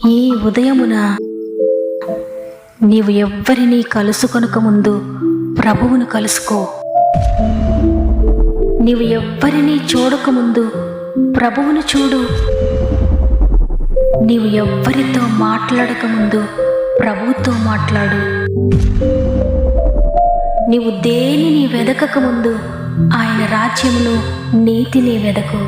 ఈ ఉదయమున నీవు ఎవ్వరినీ కలుసుకొనక ముందు ప్రభువును కలుసుకో. నీవు ఎవ్వరినీ చూడకముందు ప్రభువును చూడు. నీవు ఎవ్వరితో మాట్లాడకముందు ప్రభువుతో మాట్లాడు. నీవు దేనిని వెదకకముందు ఆయన రాజ్యమును నీతిని వెదకు.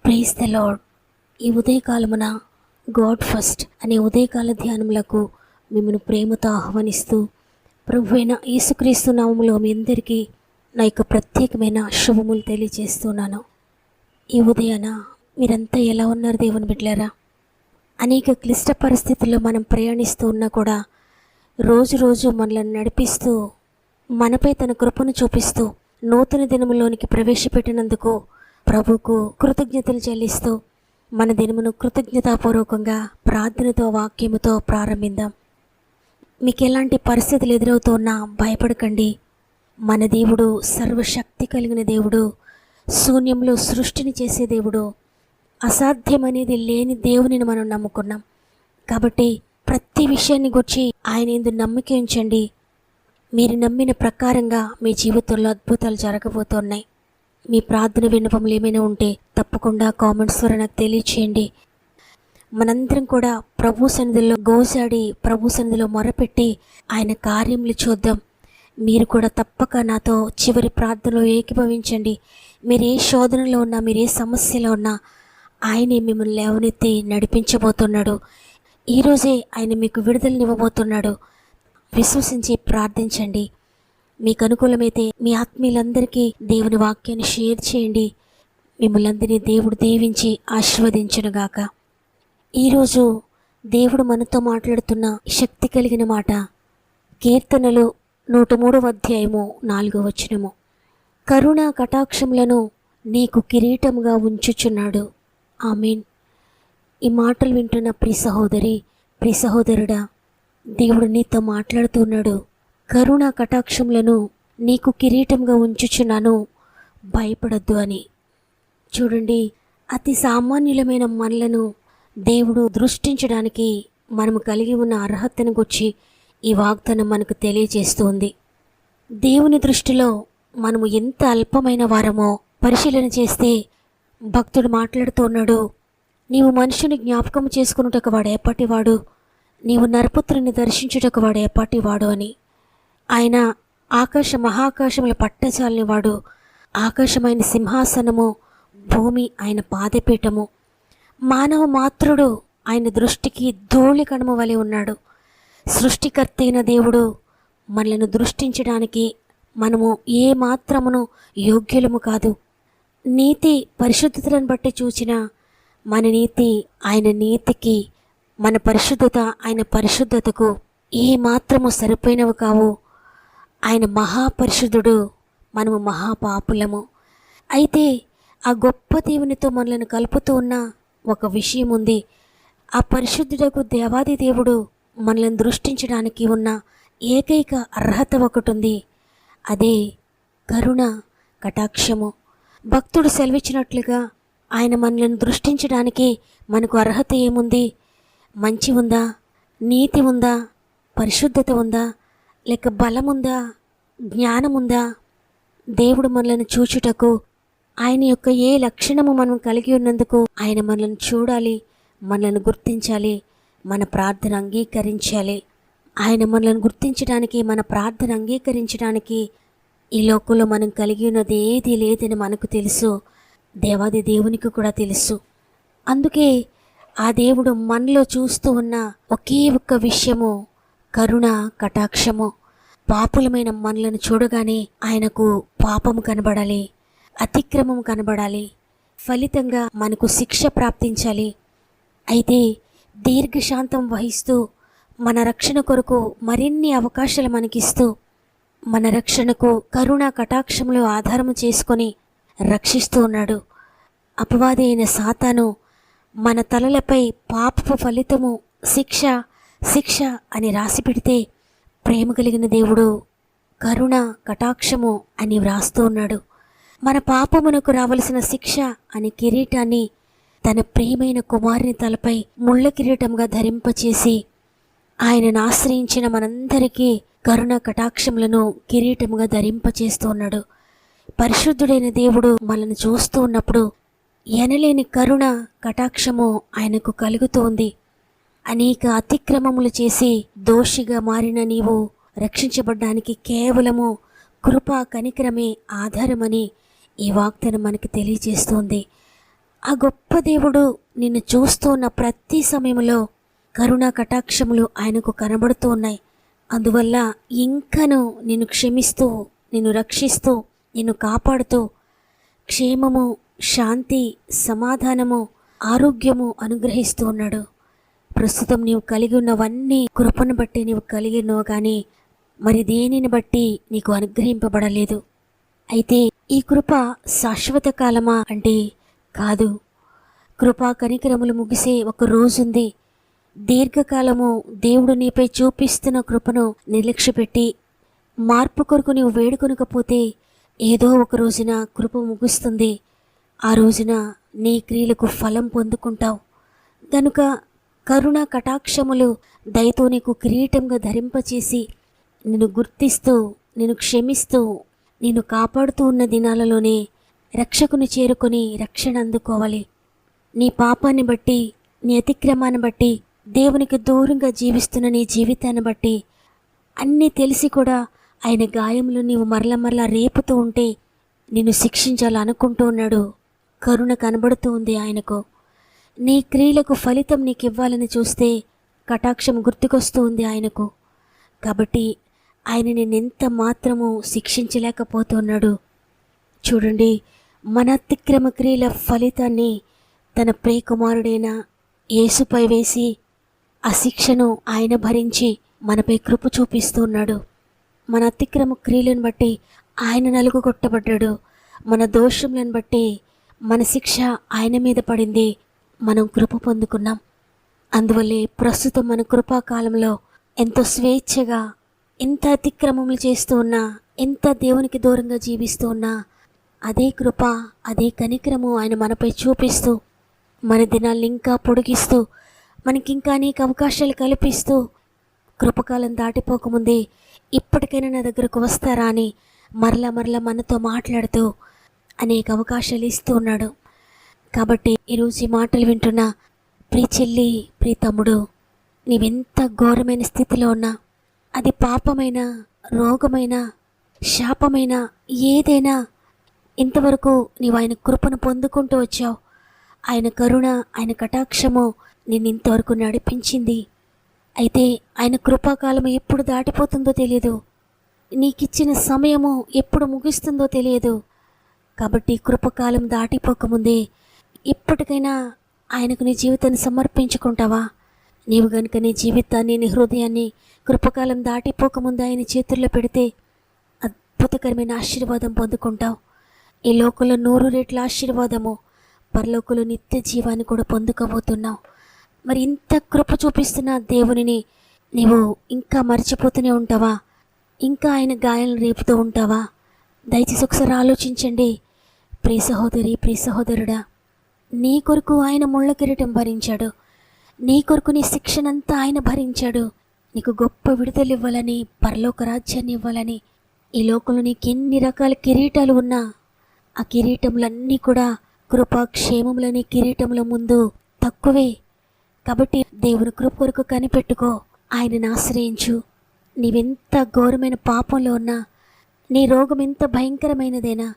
Praise the lord. ఈ ఉదయకాలమున గాడ్ ఫస్ట్ అనే ఉదయకాల ధ్యానములకు మిమ్మల్ని ప్రేమతో ఆహ్వానిస్తూ ప్రభువైన యేసుక్రీస్తు నామములో మీ అందరికీ నా యొక్క ప్రత్యేకమైన శుభములు తెలియజేస్తున్నాను. ఈ ఉదయాన మీరంతా ఎలా ఉన్నారు దేవుని బిడ్డలారా? అనేక క్లిష్ట పరిస్థితుల్లో మనం ప్రయాణిస్తూ ఉన్నా కూడా రోజు రోజు మనల్ని నడిపిస్తూ మనపై తన కృపను చూపిస్తూ నూతన దినములోనికి ప్రవేశపెట్టినందుకు ప్రభువుకు కృతజ్ఞతలు చెల్లిస్తూ మన దినమును కృతజ్ఞతాపూర్వకంగా ప్రార్థనతో వాక్యముతో ప్రారంభిద్దాం. మీకు ఎలాంటి పరిస్థితులు ఎదురవుతున్నా భయపడకండి. మన దేవుడు సర్వశక్తి కలిగిన దేవుడు, శూన్యంలో సృష్టిని చేసే దేవుడు, అసాధ్యమనేది లేని దేవునిని మనం నమ్ముకున్నాం. కాబట్టి ప్రతి విషయాన్ని గురించి ఆయన యందు నమ్మిక ఉంచండి. మీరు నమ్మిన ప్రకారంగా మీ జీవితంలో అద్భుతాలు జరగబోతున్నాయి. మీ ప్రార్థన విన్నపములు ఏమైనా ఉంటే తప్పకుండా కామెంట్స్ ద్వారా నాకు తెలియచేయండి. మనందరం కూడా ప్రభు సన్నిధిలో గోజాడి ప్రభు సన్నిధిలో మొరపెట్టి ఆయన కార్యములు చూద్దాం. మీరు కూడా తప్పక నాతో చివరి ప్రార్థనలో ఏకీభవించండి. మీరు ఏ శోధనలో ఉన్నా, మీరు ఏ సమస్యలో ఉన్నా ఆయనే మిమ్మల్ని లేవనెత్తి నడిపించబోతున్నాడు. ఈరోజే ఆయన మీకు విడుదలనివ్వబోతున్నాడు. విశ్వసించి ప్రార్థించండి. మీకు అనుకూలమైతే మీ ఆత్మీయులందరికీ దేవుని వాక్యాన్ని షేర్ చేయండి. మిమ్మల్ని అందరినీ దేవుడు దీవించి ఆశీర్వదించునుగాక. ఈరోజు దేవుడు మనతో మాట్లాడుతున్న శక్తి కలిగిన మాట కీర్తనలు 103వ అధ్యాయము 4వ వచనము. కరుణ కటాక్షములను నీకు కిరీటముగా ఉంచుచున్నాడు. ఆమేన్. ఈ మాటలు వింటున్న ప్రియ సహోదరి, ప్రియ సహోదరుడా, దేవుడు నీతో మాట్లాడుతున్నాడు. కరుణ కటాక్షములను నీకు కిరీటంగా ఉంచుచున్నాను, భయపడద్దు అని. చూడండి, అతి సామాన్యులమైన మనలను దేవుడు దృష్టించడానికి మనము కలిగి ఉన్న అర్హతను గురించి ఈ వాగ్దానం మనకు తెలియజేస్తుంది. దేవుని దృష్టిలో మనము ఎంత అల్పమైన వారమో పరిశీలన చేస్తే భక్తుడు మాట్లాడుతున్నాడు. నీవు మనుషుని జ్ఞాపకం చేసుకున్నటకు వాడు ఎప్పటివాడు, నీవు నరపుత్రుని దర్శించుటకు వాడు ఎప్పటివాడు అని. ఆయన మహాకాశముల పట్టజాలని వాడు, ఆకాశమైన సింహాసనము, భూమి ఆయన పాదపీఠము. మానవ మాత్రుడు ఆయన దృష్టికి ధూళి కణము వలె ఉన్నాడు. సృష్టికర్త అయిన దేవుడు మనలను దృష్టించడానికి మనము ఏ మాత్రమును యోగ్యులము కాదు. నీతి పరిశుద్ధతలను బట్టి చూచిన మన నీతి ఆయన నీతికి, మన పరిశుద్ధత ఆయన పరిశుద్ధతకు ఏ మాత్రము సరిపోయినవి కావు. ఆయన మహాపరిశుద్ధుడు, మనము మహాపాపులము. అయితే ఆ గొప్ప దేవునితో మనలను కలుపుతూ ఉన్న ఒక విషయం ఉంది. ఆ పరిశుద్ధుడకు దేవాది దేవుడు మనల్ని దృష్టించడానికి ఉన్న ఏకైక అర్హత ఒకటి ఉంది. అదే కరుణ కటాక్షము. భక్తుడు సెలవిచ్చినట్లుగా ఆయన మనల్ని దృష్టించడానికి మనకు అర్హత ఏముంది? మంచి ఉందా, నీతి ఉందా, పరిశుద్ధత ఉందా, లేక బలముందా, జ్ఞానముందా? దేవుడు మనల్ని చూచుటకు ఆయన యొక్క ఏ లక్షణము మనం కలిగి ఉన్నందుకు ఆయన మనల్ని చూడాలి, మనల్ని గుర్తించాలి, మన ప్రార్థన అంగీకరించాలి. ఆయన మనల్ని గుర్తించడానికి, మన ప్రార్థన అంగీకరించడానికి ఈ లోకంలో మనం కలిగి ఉన్నది ఏది లేదని మనకు తెలుసు. దేవాది దేవునికి కూడా తెలుసు. అందుకే ఆ దేవుడు మనలో చూస్తూ ఉన్న ఒకే ఒక్క విషయము కరుణ కటాక్షము. పాపులమైన మనలను చూడగానే ఆయనకు పాపము కనబడాలి, అతిక్రమం కనబడాలి, ఫలితంగా మనకు శిక్ష ప్రాప్తించాలి. అయితే దీర్ఘశాంతం వహిస్తూ మన రక్షణ కొరకు మరిన్ని అవకాశాలు మనకిస్తూ మన రక్షణకు కరుణ కటాక్షములు ఆధారము చేసుకొని రక్షిస్తూ ఉన్నాడు. అపవాది అయిన సాతాను మన తలలపై పాపపు ఫలితము శిక్ష శిక్ష అని రాసి పెడితే ప్రేమ కలిగిన దేవుడు కరుణ కటాక్షము అని వ్రాస్తూ ఉన్నాడు. మన పాపమునకు రావలసిన శిక్ష అనే కిరీటాన్ని తన ప్రియమైన కుమారుని తలపై ముళ్ళ కిరీటంగా ధరింపచేసి ఆయనను ఆశ్రయించిన మనందరికీ కరుణ కటాక్షములను కిరీటముగా ధరింపచేస్తూ ఉన్నాడు. పరిశుద్ధుడైన దేవుడు మనల్ని చూస్తూ ఉన్నప్పుడు ఎనలేని కరుణ కటాక్షము ఆయనకు కలుగుతోంది. అనేక అతిక్రమములు చేసి దోషిగా మారిన నీవు రక్షించబడ్డానికి కేవలము కృపా కనికరమే ఆధారమని ఈ వాగ్దానం మనకి తెలియజేస్తోంది. ఆ గొప్ప దేవుడు నిన్ను చూస్తూ ఉన్న ప్రతి సమయంలో కరుణా కటాక్షములు ఆయనకు కనబడుతూ ఉన్నాయి. అందువల్ల ఇంకను నిన్ను క్షమిస్తూ, నిన్ను రక్షిస్తూ, నిన్ను కాపాడుతూ క్షేమము, శాంతి, సమాధానము, ఆరోగ్యము అనుగ్రహిస్తూ ఉన్నాడు. ప్రస్తుతం నీవు కలిగి ఉన్నవన్నీ కృపను బట్టి నీవు కలిగి ఉన్నావు, కానీ మరి దేనిని బట్టి నీకు అనుగ్రహింపబడలేదు. అయితే ఈ కృప శాశ్వత కాలమా అంటే కాదు. కృపా కనికరములు ముగిసే ఒక రోజుంది. దీర్ఘకాలము దేవుడు నీపై చూపిస్తున్న కృపను నిర్లక్ష్యపెట్టి మార్పు కొరకు నీవు వేడుకొనకపోతే ఏదో ఒక రోజున కృప ముగుస్తుంది. ఆ రోజున నీ క్రియలకు ఫలం పొందుకుంటావు. గనుక కరుణ కటాక్షములు దయతో నీకు కిరీటంగా ధరింపచేసి నిన్ను గుర్తిస్తూ, నిన్ను క్షమిస్తూ, నిన్ను కాపాడుతూ ఉన్న దినాలలోనే రక్షకుని చేరుకొని రక్షణ అందుకోవాలి. నీ పాపాన్ని బట్టి, నీ అతిక్రమాన్ని బట్టి, దేవునికి దూరంగా జీవిస్తున్న నీ జీవితాన్ని బట్టి అన్నీ తెలిసి కూడా ఆయన గాయములు నీవు మరల రేపుతూ ఉంటే నిన్ను శిక్షించాలనుకుంటూ ఉన్నాడు. కరుణ కనబడుతూ ఉంది ఆయనకు. నీ క్రియలకు ఫలితం నీకు ఇవ్వాలని చూస్తే కటాక్షం గుర్తుకొస్తూ ఉంది ఆయనకు. కాబట్టి ఆయన నిన్నెంత మాత్రము శిక్షించలేకపోతున్నాడు. చూడండి, మన అతిక్రమ క్రియల ఫలితాన్ని తన ప్రియకుమారుడైన యేసుపై వేసి ఆ శిక్షను ఆయన భరించి మనపై కృప చూపిస్తూ ఉన్నాడు. మన అతిక్రమ క్రియలను బట్టి ఆయన నలుగుగొట్టబడ్డాడు. మన దోషములను బట్టి మన శిక్ష ఆయన మీద పడింది. మనం కృప పొందుకున్నాం. అందువల్లే ప్రస్తుతం మన కృపాకాలంలో ఎంతో స్వేచ్ఛగా, ఎంత అతిక్రమములు చేస్తూ ఉన్నా, ఎంత దేవునికి దూరంగా జీవిస్తూ ఉన్నా అదే కృప, అదే కనికరము ఆయన మనపై చూపిస్తూ మన దినాలను ఇంకా పొడిగిస్తూ మనకింకా అనేక అవకాశాలు కల్పిస్తూ కృపకాలం దాటిపోకముందే ఇప్పటికైనా నా దగ్గరకు వస్తారా అని మరలా మనతో మాట్లాడుతూ అనేక అవకాశాలు ఇస్తూ ఉన్నాడు. కాబట్టి ఈరోజు ఈ మాటలు వింటున్న ప్రియ చెల్లి, ప్రియ తమ్ముడు, నీవెంత ఘోరమైన స్థితిలో ఉన్నా, అది పాపమైన, రోగమైన, శాపమైన, ఏదైనా ఇంతవరకు నీవు ఆయన కృపను పొందుకుంటూ వచ్చావు. ఆయన కరుణ, ఆయన కటాక్షము నిన్ను ఇంతవరకు నడిపించింది. అయితే ఆయన కృపాకాలం ఎప్పుడు దాటిపోతుందో తెలియదు. నీకిచ్చిన సమయము ఎప్పుడు ముగుస్తుందో తెలియదు. కాబట్టి కృపకాలం దాటిపోకముందే ఇప్పటికైనా ఆయనకు నీ జీవితాన్ని సమర్పించుకుంటావా? నీవు గనుక నీ జీవితాన్ని, నీ హృదయాన్ని కృపకాలం దాటిపోకముందే ఆయన చేతుల్లో పెడితే అద్భుతకరమైన ఆశీర్వాదం పొందుకుంటావు. ఈ లోకంలో 100 రెట్ల ఆశీర్వాదము, పరలోకంలో నిత్య జీవాన్ని కూడా పొందుకోబోతున్నావు. మరి ఇంత కృప చూపిస్తున్న దేవునిని నీవు ఇంకా మర్చిపోతూనే ఉంటావా? ఇంకా ఆయన గాయాలను రేపుతూ ఉంటావా? దయచేసి ఒకసారి ఆలోచించండి. ప్రియ సహోదరి, ప్రియ సహోదరుడా, నీ కొరకు ఆయన ముళ్ళ కిరీటం భరించాడు. నీ కొరకు నీ శిక్షనంతా ఆయన భరించాడు. నీకు గొప్ప విడుదల ఇవ్వాలని, పరలోక రాజ్యాన్ని ఇవ్వాలని. ఈ లోకంలో నీకు ఎన్ని రకాల కిరీటాలు ఉన్నా ఆ కిరీటములన్నీ కూడా కృపాక్షేమములని కిరీటముల ముందు తక్కువే. కాబట్టి దేవుని కృప కొరకు కనిపెట్టుకో, ఆయనను ఆశ్రయించు. నీవెంత ఘోరమైన పాపంలో ఉన్నా, నీ రోగం ఎంత భయంకరమైనదైనా,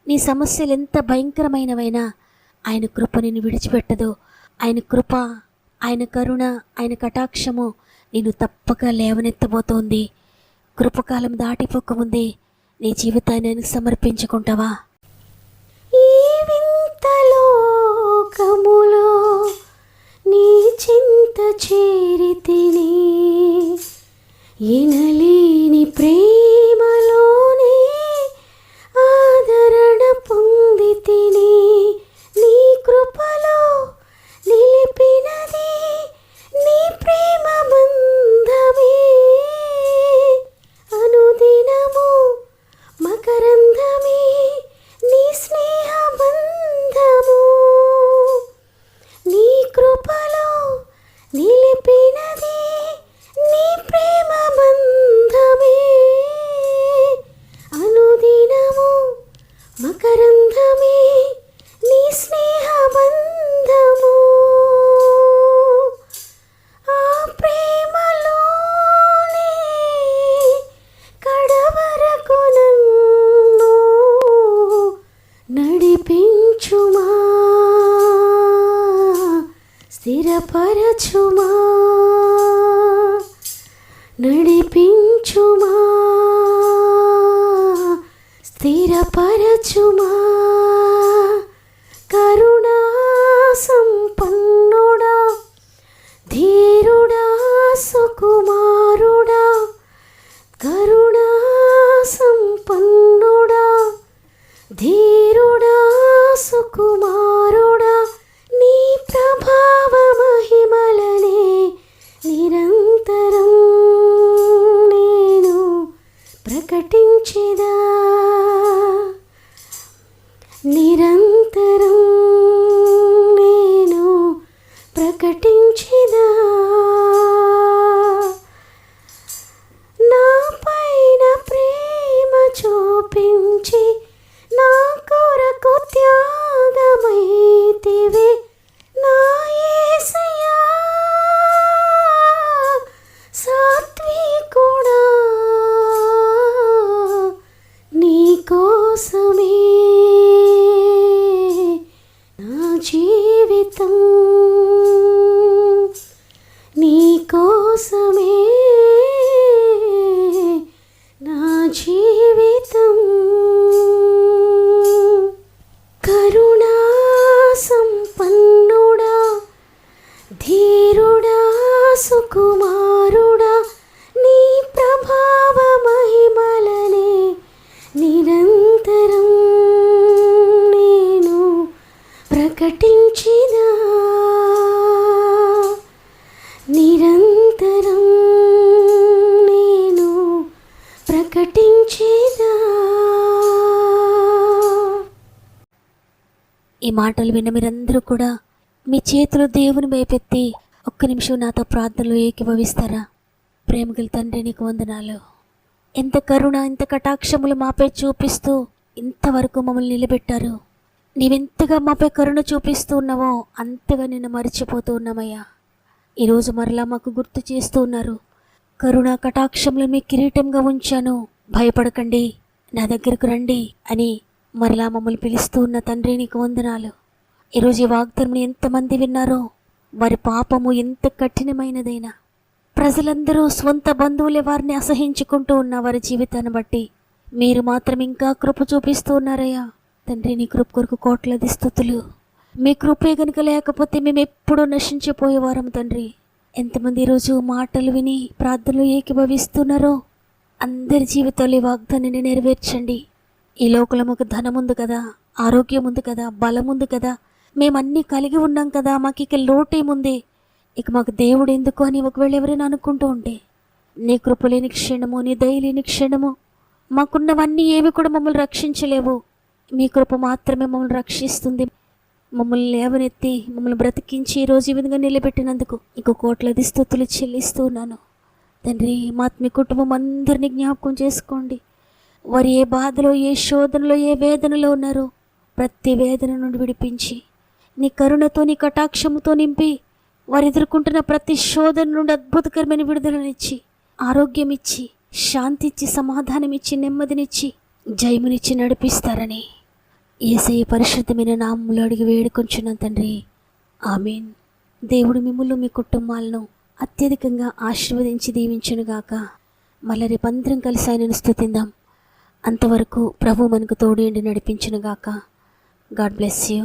నీ సమస్యలు ఎంత భయంకరమైనవైనా ఆయన కృప నిన్ను విడిచిపెట్టదు. ఆయన కృప, ఆయన కరుణ, ఆయన కటాక్షము నిన్ను తప్పక లేవనెత్తబోతోంది. కృపకాలం దాటిపోకముందే నీ జీవితాన్ని ఆయనకు సమర్పించుకుంటావా? ఈ వింత లోకములో నీ చింత చేరితిని, ఎనలేని ప్రేమలోనే ఆదరణ పొందితిని. నీ కృపలో నిలిపినది నీ ప్రేమ బంధమే, అనుదినము బలపరచుమా కరుణా సంపన్నుడా, ధీరుడా, సుకుమారుడా, కరుణా సంపన్నుడా, ధీరుడా, సుకుమారుడా, నీ ప్రభావ మహిమలనే నిరంతరం నేను ప్రకటించెదా, నిరంతరం నేను ప్రకటించెదా. నా పైన ప్రేమ చూపించి నా కొరకు త్యాగమైతివే నా యేసయ్యా, సాత్వికుడా, నీ కోసమే నా జీవితం, నీ కోసమే నా జీవితం. కరుణా సంపన్నుడా, ధీరుడా, సుకుమారుడా, నీ ప్రభావ మహిమలనే నిరంతరం నేను ప్రకటించినా, నిరంతరం నేను ప్రకటించినా. ఈ మాటలు విన్న మీరందరూ కూడా మీ చేతులు దేవుని వైపెత్తి ఒక్క నిమిషం నాతో ప్రార్థనలో ఏకీభవిస్తారా? ప్రేమగల తండ్రి, నీకు వందనాలు. ఎంత కరుణ, ఎంత కటాక్షములు మాపై చూపిస్తూ ఇంతవరకు మమ్మల్ని నిలబెట్టారు. నీవెంతగా మాపై కరుణ చూపిస్తూ ఉన్నావో అంతగా నిన్ను మర్చిపోతూ ఉన్నామయ్యా. ఈరోజు మరలా మాకు గుర్తు చేస్తూ ఉన్నారు. కరుణ కటాక్షములు మీ కిరీటంగా ఉంచాను, భయపడకండి, నా దగ్గరకు రండి అని మరలా మమ్మల్ని పిలుస్తూ ఉన్న తండ్రి, నీకు వందనాలు. ఈరోజు ఈ వాగ్దానం ఎంతమంది విన్నారో, వారి పాపము ఎంత కఠినమైనదైనా, ప్రజలందరూ స్వంత బంధువులే వారిని అసహించుకుంటూ ఉన్న వారి జీవితాన్ని బట్టి మీరు మాత్రం ఇంకా కృప చూపిస్తూ ఉన్నారయ్యా. తండ్రి, నీ కృప కొరకు కోట్లాది స్తుతులు. మీ కృపే గనుక లేకపోతే మేము ఎప్పుడూ నశించిపోయేవారం తండ్రి. ఎంతమంది ఈరోజు మాటలు విని ప్రార్థనలు ఏకీభవిస్తున్నారో అందరి జీవితాలు ఈ వాగ్దానాన్ని నెరవేర్చండి. ఈ లోకంలో మాకు ధనం ఉంది కదా, ఆరోగ్యం ఉంది కదా, బలం ఉంది కదా, మేమన్నీ కలిగి ఉన్నాం కదా, మాకు ఇక లోటేముంది, ఇక మాకు దేవుడు ఎందుకు అని ఒకవేళ ఎవరైనా అనుకుంటూ ఉంటే, నీ కృప లేని క్షణము, నీ దయ లేని క్షణము, మాకున్నవన్నీ ఏవి కూడా మమ్మల్ని రక్షించలేవు. మీ కృప మాత్రమే మమ్మల్ని రక్షిస్తుంది. మమ్మల్ని లేవనెత్తి మమ్మల్ని బ్రతికించి ఈరోజు ఈ విధంగా నిలబెట్టినందుకు ఇంకో కోట్లాది స్తుతులు చెల్లిస్తూ ఉన్నాను తండ్రి. మీ కుటుంబం అందరినీ జ్ఞాపకం చేసుకోండి. వారు ఏ బాధలో, ఏ శోధనలో, ఏ వేదనలో ఉన్నారో ప్రతి వేదన నుండి విడిపించి నీ కరుణతో, నీ కటాక్షముతో నింపి వారు ఎదుర్కొంటున్న ప్రతి శోధన నుండి అద్భుతకరమైన విడుదలనిచ్చి, ఆరోగ్యం ఇచ్చి, శాంతి ఇచ్చి, సమాధానం ఇచ్చి, నెమ్మదినిచ్చి, జయమునిచ్చి నడిపిస్తారని యేసయ్య పరిశుద్ధమైన నామములో అడిగి వేడుకొంచున్నాను తండ్రి. ఆమేన్. దేవుడు మిమ్ములను, మీ కుటుంబాలను అత్యధికంగా ఆశీర్వదించి దీవించునుగాక. మళ్ళీ రేపందరం కలిసి ఆయనను స్తుతిందాం. అంతవరకు ప్రభు మనకు తోడు నడిపించునుగాక. God bless you.